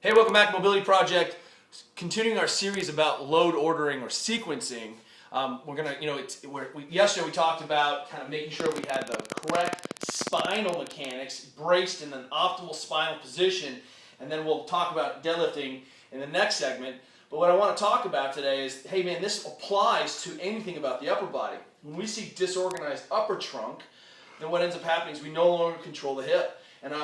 Hey, welcome back to Mobility Project. Continuing our series about load ordering or sequencing. We're gonna, yesterday we talked about kind of making sure we had the correct spinal mechanics braced in an optimal spinal position, and then we'll talk about deadlifting in the next segment. But what I want to talk about today is, hey man, this applies to anything about the upper body. When we see disorganized upper trunk, then what ends up happening is we no longer control the hip. And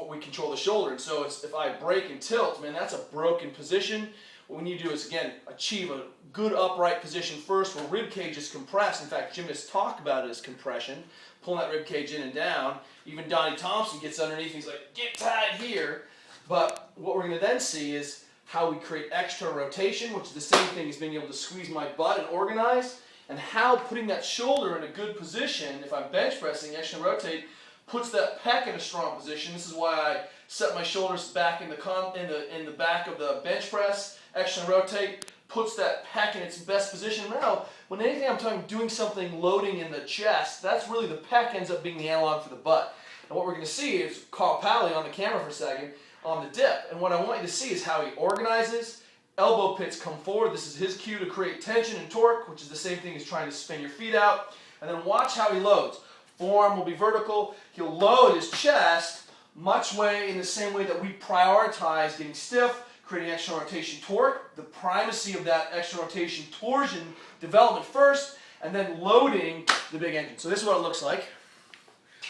we control the shoulder. And so if I break and tilt, man, that's a broken position. What we need to do is, again, achieve a good upright position first where rib cage is compressed. In fact, gymnasts talk about it as compression, pulling that rib cage in and down. Even Donnie Thompson gets underneath and he's like, get tight here. But what we're going to then see is how we create external rotation, which is the same thing as being able to squeeze my butt and organize, and how putting that shoulder in a good position, if I'm bench pressing, external rotate, puts that pec in a strong position. This is why I set my shoulders back in the back of the bench press. External rotate puts that pec in its best position. Now, when anything I'm talking doing something loading in the chest, that's really the pec ends up being the analog for the butt. And what we're going to see is Carl Pally on the camera for a second on the dip. And what I want you to see is how he organizes. Elbow pits come forward. This is his cue to create tension and torque, which is the same thing as trying to spin your feet out. And then watch how he loads. Forearm will be vertical. He'll load his chest much in the same way that we prioritize getting stiff, creating external rotation torque, the primacy of that external rotation torsion development first, and then loading the big engine. So this is what it looks like.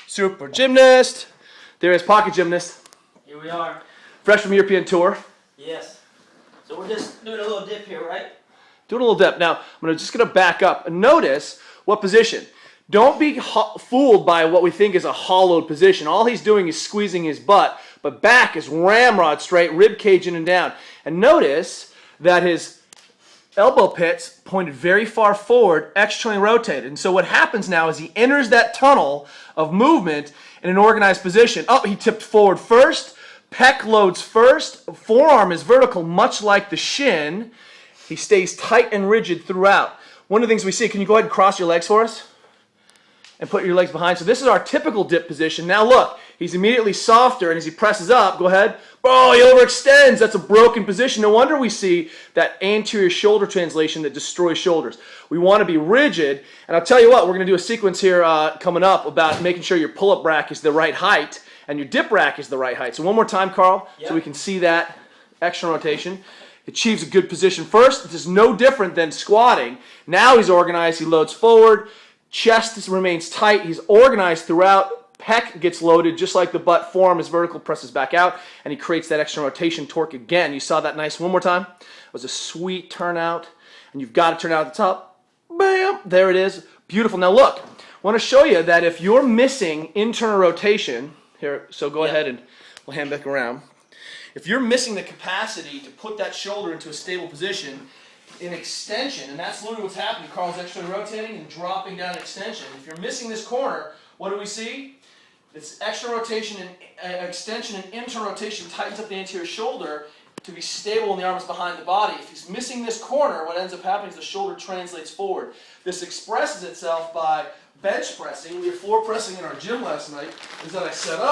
Super gymnast. There is pocket gymnast. Here we are. Fresh from European tour. Yes. So we're just doing a little dip here, right? Doing a little dip. Now, I'm just going to back up and notice what position. Don't be fooled by what we think is a hollowed position. All he's doing is squeezing his butt, but back is ramrod straight, rib cage in and down. And notice that his elbow pits pointed very far forward, externally rotated. And so what happens now is he enters that tunnel of movement in an organized position. Oh, he tipped forward first, pec loads first, forearm is vertical, much like the shin. He stays tight and rigid throughout. One of the things we see, can you go ahead and cross your legs for us? And put your legs behind. So this is our typical dip position. Now look, he's immediately softer, and as he presses up, go ahead. Oh, he overextends. That's a broken position. No wonder we see that anterior shoulder translation that destroys shoulders. We want to be rigid, and I'll tell you what, we're going to do a sequence here coming up about making sure your pull-up rack is the right height and your dip rack is the right height. So one more time, Carl, so we can see that external rotation. Achieves a good position first. This is no different than squatting. Now he's organized. He loads forward. Chest remains tight. He's organized throughout. Pec gets loaded just like the butt. Forearm is vertical, presses back out, and he creates that external rotation torque again. You saw that nice one more time? It was a sweet turnout, and you've got to turn out at the top. Bam! There it is. Beautiful. Now look, I want to show you that if you're missing internal rotation, here, so go ahead and we'll hand back around. If you're missing the capacity to put that shoulder into a stable position, in extension, and that's literally what's happening. Carl's externally rotating and dropping down extension. If you're missing this corner, what do we see? It's external rotation and extension and internal rotation tightens up the anterior shoulder to be stable when the arm is behind the body. If he's missing this corner, what ends up happening is the shoulder translates forward. This expresses itself by bench pressing. We were floor pressing in our gym last night. Is that I set up.